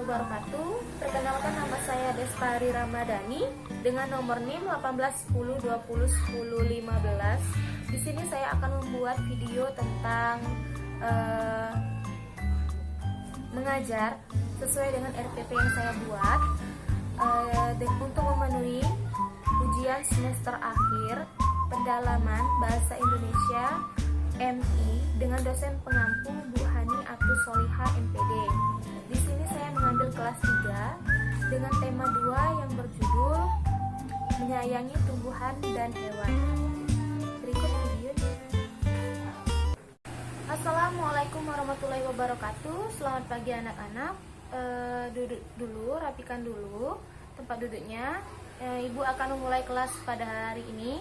wabarakatuh. Perkenalkan, nama saya Destari Ramadhani dengan nomor NIM 1810201015. Di sini saya akan membuat video tentang mengajar sesuai dengan RPP yang saya buat untuk memenuhi ujian semester akhir pendalaman Bahasa Indonesia MI dengan dosen pengampu Bu Hani Abdus Solihah MPD. Di sini saya mengambil kelas 3 dengan tema 2 yang berjudul Menyayangi Tumbuhan dan Hewan. Berikut videonya. Assalamualaikum warahmatullahi wabarakatuh. Selamat pagi anak-anak. Duduk dulu, rapikan dulu tempat duduknya. Ibu akan memulai kelas pada hari ini.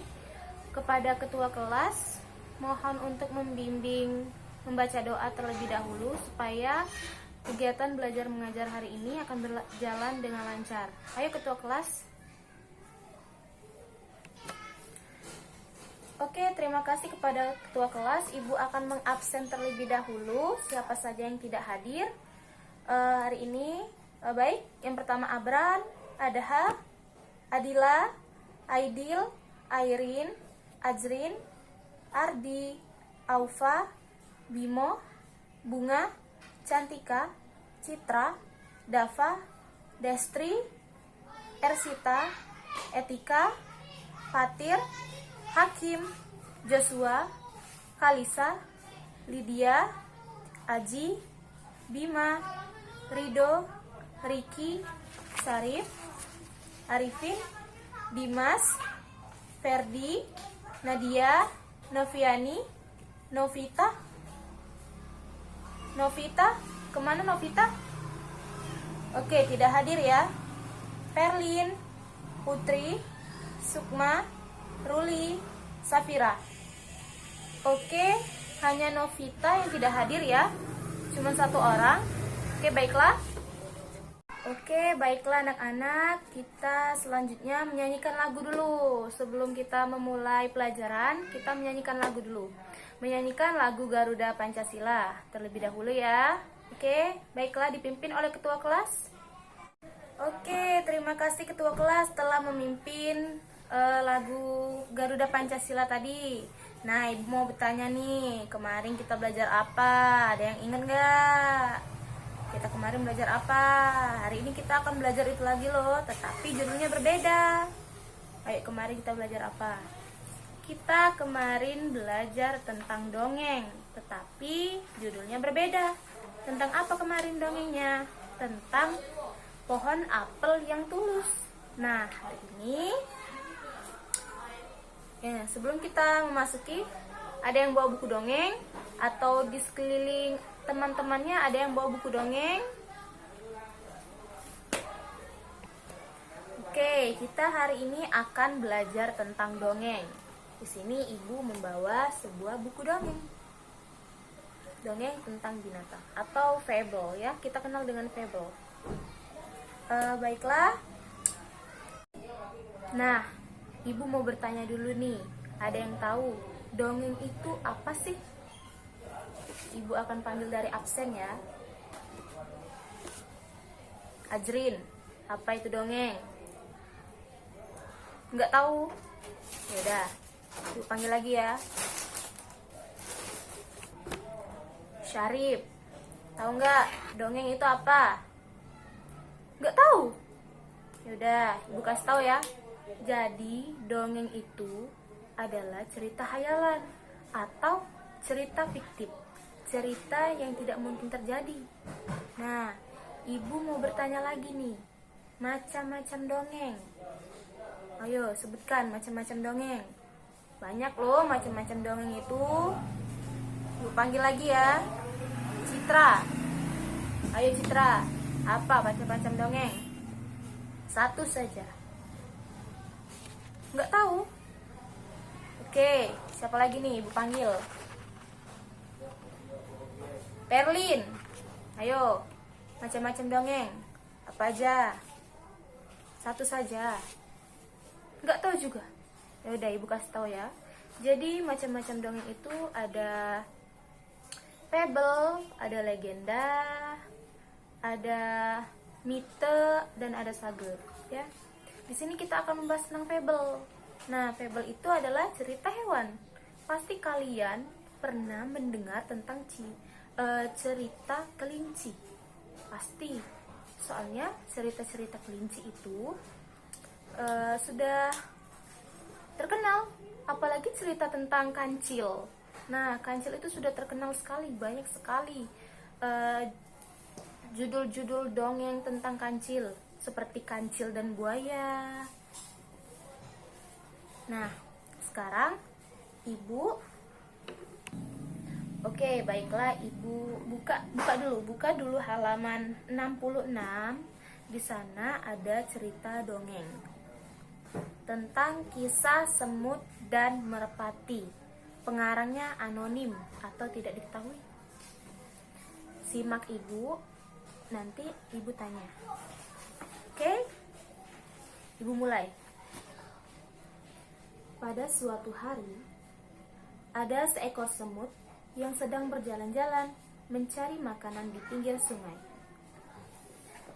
Kepada ketua kelas, mohon untuk membimbing membaca doa terlebih dahulu supaya kegiatan belajar mengajar hari ini akan berjalan dengan lancar. Ayo ketua kelas. Oke, terima kasih kepada ketua kelas. Ibu akan mengabsen terlebih dahulu siapa saja yang tidak hadir hari ini. Baik, yang pertama Abran, Adha, Adila, Aidil, Airin, Ajrin, Ardi, Aufa, Bimo, Bunga, Cantika, Citra, Dava, Destri, Ersita, Etika, Fatir, Hakim, Joshua, Kalisa, Lydia, Aji, Bima, Rido, Riki, Sarif, Arifin, Dimas, Ferdi, Nadia, Noviani, Novita, kemana Novita? Oke, tidak hadir ya. Perlin, Putri, Sukma, Ruli, Safira. Oke, hanya Novita yang tidak hadir ya. Cuma satu orang. Oke, baiklah. Oke, baiklah anak-anak. Kita selanjutnya menyanyikan lagu dulu. Sebelum kita memulai pelajaran, kita menyanyikan lagu dulu. Menyanyikan lagu Garuda Pancasila terlebih dahulu ya. Oke, baiklah, dipimpin oleh ketua kelas. Oke, terima kasih ketua kelas telah memimpin lagu Garuda Pancasila tadi. Nah, ibu mau bertanya nih, kemarin kita belajar apa? Ada yang ingat nggak? Kita kemarin belajar apa? Hari ini kita akan belajar itu lagi loh, tetapi judulnya berbeda. Ayo, kemarin kita belajar apa? Kita kemarin belajar tentang dongeng, tetapi judulnya berbeda. Tentang apa kemarin dongengnya? Tentang pohon apel yang tulus. Nah, hari ini ya, sebelum kita memasuki, ada yang bawa buku dongeng atau di sekeliling teman-temannya ada yang bawa buku dongeng? Oke, kita hari ini akan belajar tentang dongeng. Di sini ibu membawa sebuah buku dongeng. Dongeng tentang binatang atau fable ya, kita kenal dengan fable. Baiklah. Nah, ibu mau bertanya dulu nih. Ada yang tahu dongeng itu apa sih? Ibu akan panggil dari absen ya. Ajrin, apa itu dongeng? Nggak tahu? Yaudah, ibu panggil lagi ya. Syarif, tahu nggak dongeng itu apa? Nggak tahu? Yaudah, ibu kasih tahu ya. Jadi dongeng itu adalah cerita hayalan atau cerita fiktif, cerita yang tidak mungkin terjadi. Nah, ibu mau bertanya lagi nih, macam-macam dongeng. Ayo sebutkan macam-macam dongeng. Banyak loh macam-macam dongeng itu. Ibu panggil lagi ya. Citra, ayo Citra, apa macam-macam dongeng? Satu saja. Nggak tahu? Oke, siapa lagi nih ibu panggil? Perlin, ayo, macam-macam dongeng, apa aja? Satu saja. Nggak tahu juga. Ya udah, ibu kasih tahu ya. Jadi macam-macam dongeng itu ada fable, ada legenda, ada mite, dan ada sage ya. Di sini kita akan membahas tentang fable. Nah, fable itu adalah cerita hewan. Pasti kalian pernah mendengar tentang cerita kelinci. Pasti. Soalnya cerita-cerita kelinci itu sudah terkenal. Apalagi cerita tentang kancil. Nah, kancil itu sudah terkenal sekali, banyak sekali judul-judul dongeng tentang kancil, seperti Kancil dan Buaya. Nah, sekarang Ibu, oke, baiklah, Ibu buka dulu halaman 66. Di sana ada cerita dongeng tentang kisah semut dan merpati. Pengarangnya anonim atau tidak diketahui. Simak Ibu, nanti Ibu tanya. Oke? Ibu mulai. Pada suatu hari, ada seekor semut yang sedang berjalan-jalan mencari makanan di pinggir sungai.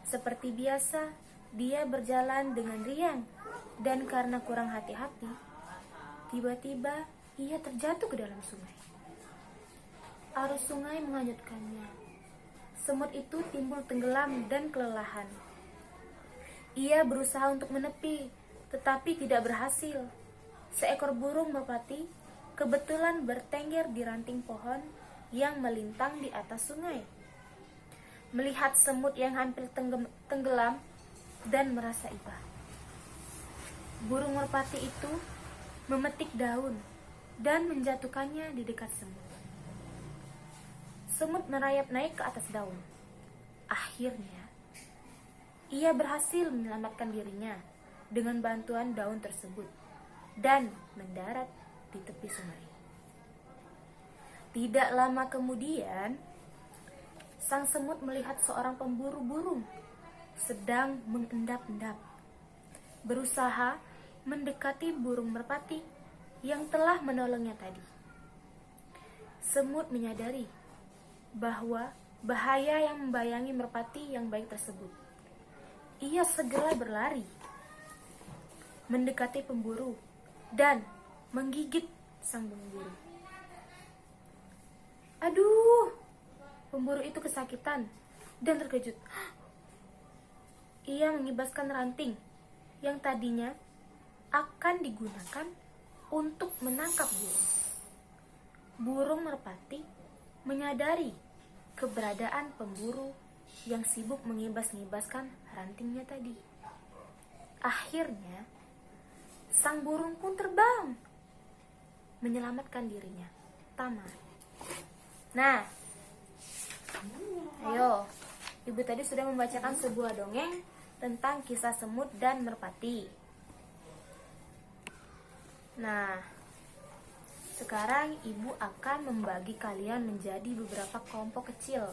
Seperti biasa, dia berjalan dengan riang, dan karena kurang hati-hati, tiba-tiba ia terjatuh ke dalam sungai. Arus sungai menghanyutkannya. Semut itu timbul tenggelam dan kelelahan. Ia berusaha untuk menepi, tetapi tidak berhasil. Seekor burung merpati kebetulan bertengger di ranting pohon yang melintang di atas sungai. Melihat semut yang hampir tenggelam dan merasa iba, burung merpati itu memetik daun dan menjatuhkannya di dekat semut. Semut merayap naik ke atas daun. Akhirnya, ia berhasil menyelamatkan dirinya dengan bantuan daun tersebut dan mendarat di tepi sungai. Tidak lama kemudian, sang semut melihat seorang pemburu burung sedang mengendap-endap, berusaha mendekati burung merpati yang telah menolongnya tadi. Semut menyadari bahwa bahaya yang membayangi merpati yang baik tersebut. Ia segera berlari, mendekati pemburu, dan menggigit sang pemburu. Aduh! Pemburu itu kesakitan dan terkejut. Ia mengibaskan ranting yang tadinya akan digunakan untuk menangkap burung. Burung merpati menyadari keberadaan pemburu yang sibuk mengibas-ngibaskan rantingnya tadi. Akhirnya, sang burung pun terbang, menyelamatkan dirinya. Tamat. Nah, ayo, Ibu tadi sudah membacakan sebuah dongeng tentang kisah semut dan merpati. Nah, sekarang Ibu akan membagi kalian menjadi beberapa kelompok kecil.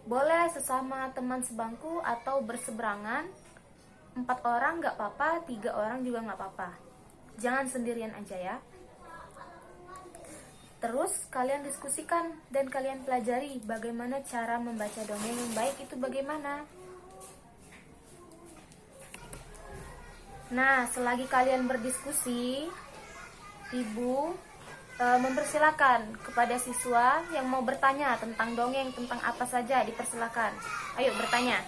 Boleh sesama teman sebangku atau berseberangan. 4 orang gak apa-apa, 3 orang juga gak apa-apa. Jangan sendirian aja ya. Terus kalian diskusikan dan kalian pelajari bagaimana cara membaca dongeng yang baik itu bagaimana. Nah, selagi kalian berdiskusi, Ibu mempersilakan kepada siswa yang mau bertanya tentang dongeng, tentang apa saja, dipersilakan. Ayo bertanya.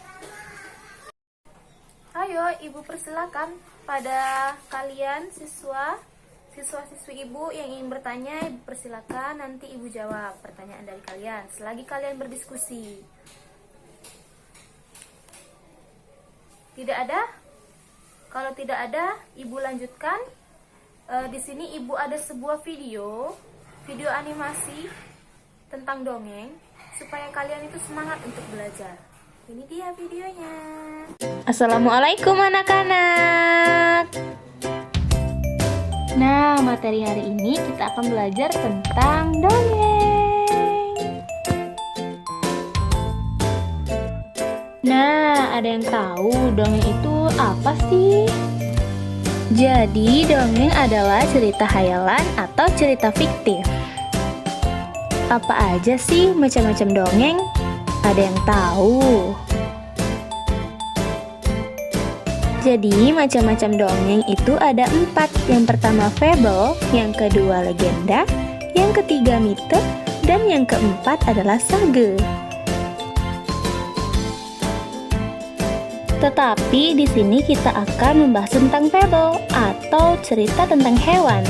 Ayo, Ibu persilakan pada kalian siswa-siswi Ibu yang ingin bertanya, Ibu persilakan, nanti Ibu jawab pertanyaan dari kalian selagi kalian berdiskusi. Tidak ada? Kalau tidak ada, Ibu lanjutkan. Di sini Ibu ada sebuah video animasi tentang dongeng supaya kalian itu semangat untuk belajar. Ini dia videonya. Assalamualaikum anak-anak. Nah, materi hari ini kita akan belajar tentang dongeng. Nah, ada yang tahu dongeng itu apa sih? Jadi, dongeng adalah cerita hayalan atau cerita fiktif. Apa aja sih macam-macam dongeng? Ada yang tahu? Jadi macam-macam dongeng itu ada 4. Yang pertama fable, yang kedua legenda, yang ketiga mite, dan yang keempat adalah sage. Tetapi di sini kita akan membahas tentang fable atau cerita tentang hewan.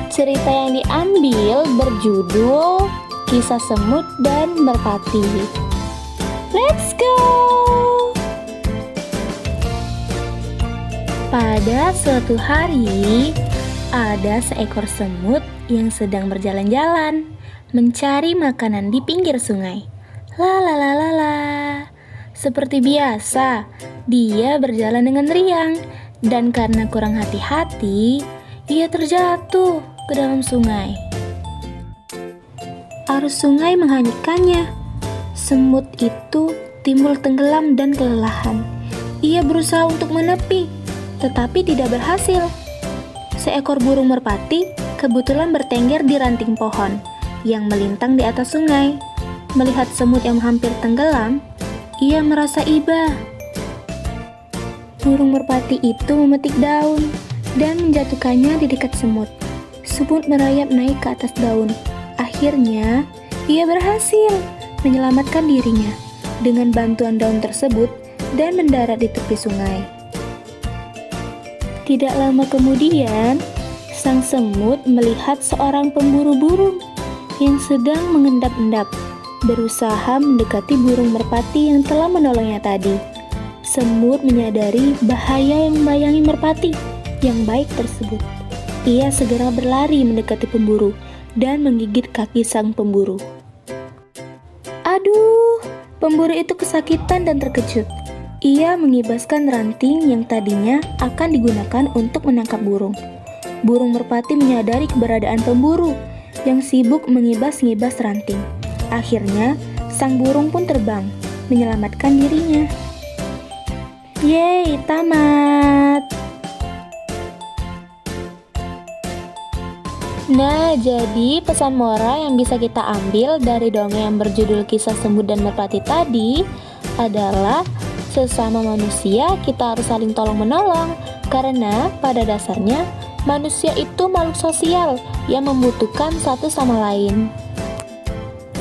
Cerita yang diambil berjudul Kisah Semut dan Merpati. Let's go! Pada suatu hari, ada seekor semut yang sedang berjalan-jalan mencari makanan di pinggir sungai. La la la la la. Seperti biasa, dia berjalan dengan riang dan karena kurang hati-hati, ia terjatuh ke dalam sungai. Arus sungai menghanyutkannya. Semut itu timbul tenggelam dan kelelahan. Ia berusaha untuk menepi, tetapi tidak berhasil. Seekor burung merpati kebetulan bertengger di ranting pohon yang melintang di atas sungai. Melihat semut yang hampir tenggelam, ia merasa iba. Burung merpati itu memetik daun dan menjatuhkannya di dekat semut. Semut merayap naik ke atas daun. Akhirnya, ia berhasil menyelamatkan dirinya dengan bantuan daun tersebut dan mendarat di tepi sungai. Tidak lama kemudian, sang semut melihat seorang pemburu burung yang sedang mengendap-endap, berusaha mendekati burung merpati yang telah menolongnya tadi. Semut menyadari bahaya yang membayangi merpati yang baik tersebut. Ia segera berlari mendekati pemburu dan menggigit kaki sang pemburu. Aduh, pemburu itu kesakitan dan terkejut. Ia mengibaskan ranting yang tadinya akan digunakan untuk menangkap burung. Burung merpati menyadari keberadaan pemburu yang sibuk mengibas-ngibas ranting. Akhirnya, sang burung pun terbang, menyelamatkan dirinya. Yeay, tamat! Nah, jadi pesan moral yang bisa kita ambil dari dongeng yang berjudul Kisah Semut dan Merpati tadi adalah sesama manusia kita harus saling tolong-menolong, karena pada dasarnya manusia itu makhluk sosial yang membutuhkan satu sama lain.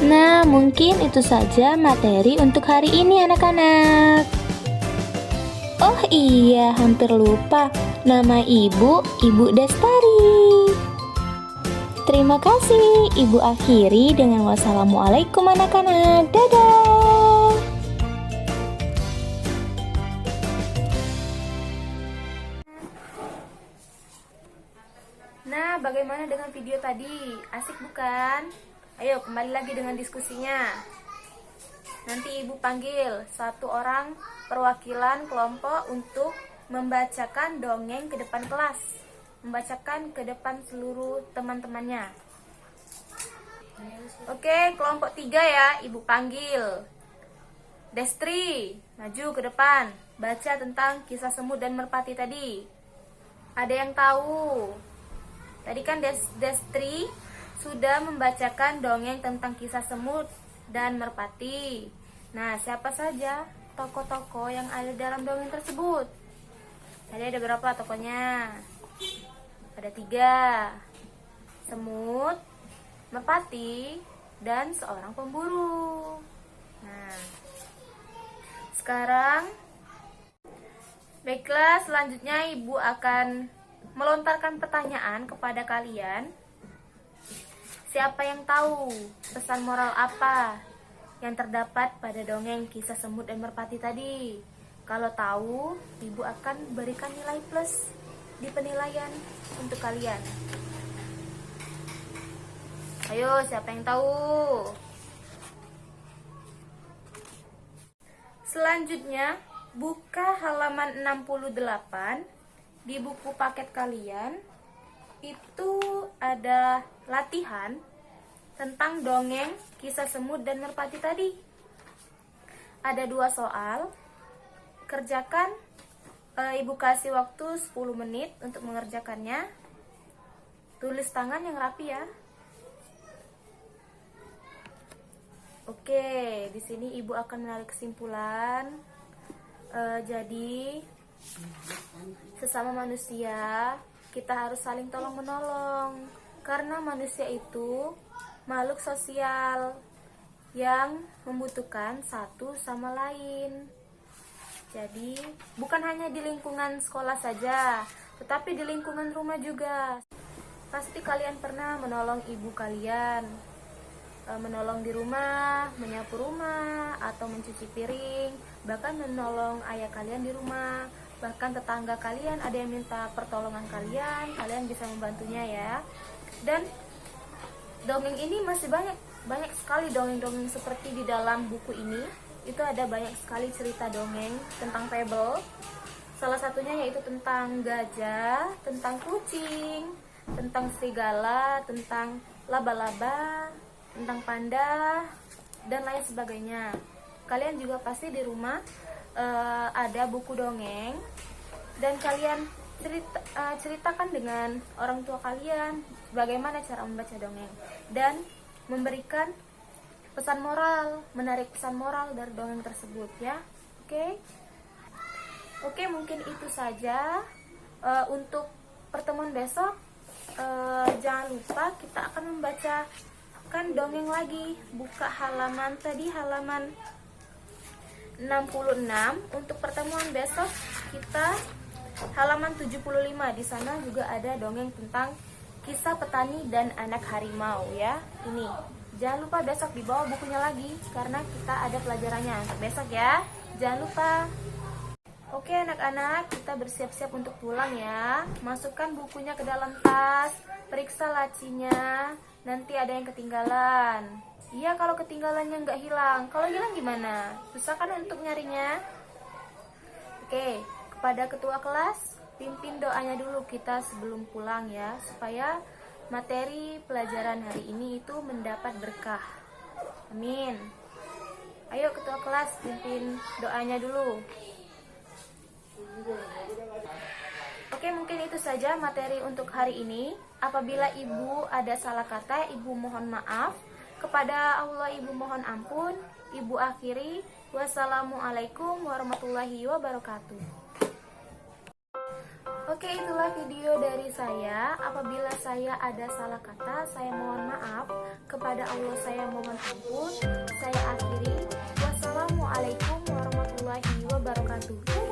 Nah, mungkin itu saja materi untuk hari ini anak-anak. Oh iya, hampir lupa. Nama Ibu Destari. Terima kasih. Ibu akhiri dengan wassalamualaikum anak-anak. Dadah. Nah, bagaimana dengan video tadi? Asik bukan? Ayo kembali lagi dengan diskusinya. Nanti ibu panggil satu orang perwakilan kelompok untuk membacakan dongeng ke depan kelas, membacakan ke depan seluruh teman-temannya. Oke, kelompok 3 ya, ibu panggil. Destri, maju ke depan, baca tentang kisah semut dan merpati tadi. Ada yang tahu? Tadi kan Destri sudah membacakan dongeng tentang kisah semut dan merpati. Nah, siapa saja tokoh-tokoh yang ada dalam dongeng tersebut? Tadi ada berapa tokohnya? Ada 3. Semut, merpati, dan seorang pemburu. Nah, sekarang baiklah, selanjutnya ibu akan melontarkan pertanyaan kepada kalian. Siapa yang tahu pesan moral apa yang terdapat pada dongeng kisah semut dan merpati tadi? Kalau tahu, ibu akan berikan nilai plus di penilaian untuk kalian. Ayo, siapa yang tahu? Selanjutnya, buka halaman 68 di buku paket kalian. Itu ada latihan tentang dongeng kisah semut dan merpati tadi. Ada 2 soal. Kerjakan. Ibu kasih waktu 10 menit untuk mengerjakannya. Tulis tangan yang rapi ya. Oke, di sini ibu akan menarik kesimpulan Jadi sesama manusia kita harus saling tolong menolong, karena manusia itu makhluk sosial yang membutuhkan satu sama lain. Jadi bukan hanya di lingkungan sekolah saja, tetapi di lingkungan rumah juga. Pasti kalian pernah menolong ibu kalian, menolong di rumah, menyapu rumah, atau mencuci piring, bahkan menolong ayah kalian di rumah. Bahkan tetangga kalian ada yang minta pertolongan kalian bisa membantunya ya. Dan dongeng ini masih banyak sekali dongeng-dongeng seperti di dalam buku ini. Itu ada banyak sekali cerita dongeng tentang fable. Salah satunya yaitu tentang gajah, tentang kucing, tentang serigala, tentang laba-laba, tentang panda, dan lain sebagainya. Kalian juga pasti di rumah ada buku dongeng, dan kalian ceritakan dengan orang tua kalian bagaimana cara membaca dongeng dan memberikan pesan moral, menarik pesan moral dari dongeng tersebut ya. Oke, mungkin itu saja untuk pertemuan besok. Jangan lupa kita akan membacakan dongeng lagi. Buka halaman 66. Untuk pertemuan besok kita halaman 75. Di sana juga ada dongeng tentang kisah petani dan anak harimau ya. Ini jangan lupa besok dibawa bukunya lagi, karena kita ada pelajarannya untuk besok ya. Jangan lupa. Oke anak-anak, kita bersiap-siap untuk pulang ya. Masukkan bukunya ke dalam tas, periksa lacinya, nanti ada yang ketinggalan. Iya, kalau ketinggalannya nggak hilang. Kalau hilang gimana? Susah kan untuk nyarinya? Oke, kepada ketua kelas, pimpin doanya dulu kita sebelum pulang ya, supaya materi pelajaran hari ini itu mendapat berkah. Amin. Ayo ketua kelas, pimpin doanya dulu. Oke, mungkin itu saja materi untuk hari ini. Apabila ibu ada salah kata, ibu mohon maaf. Kepada Allah ibu mohon ampun. Ibu akhiri. Wassalamualaikum warahmatullahi wabarakatuh. Oke, itulah video dari saya. Apabila saya ada salah kata, saya mohon maaf. Kepada Allah saya mohon ampun. Saya akhiri. Wassalamualaikum warahmatullahi wabarakatuh.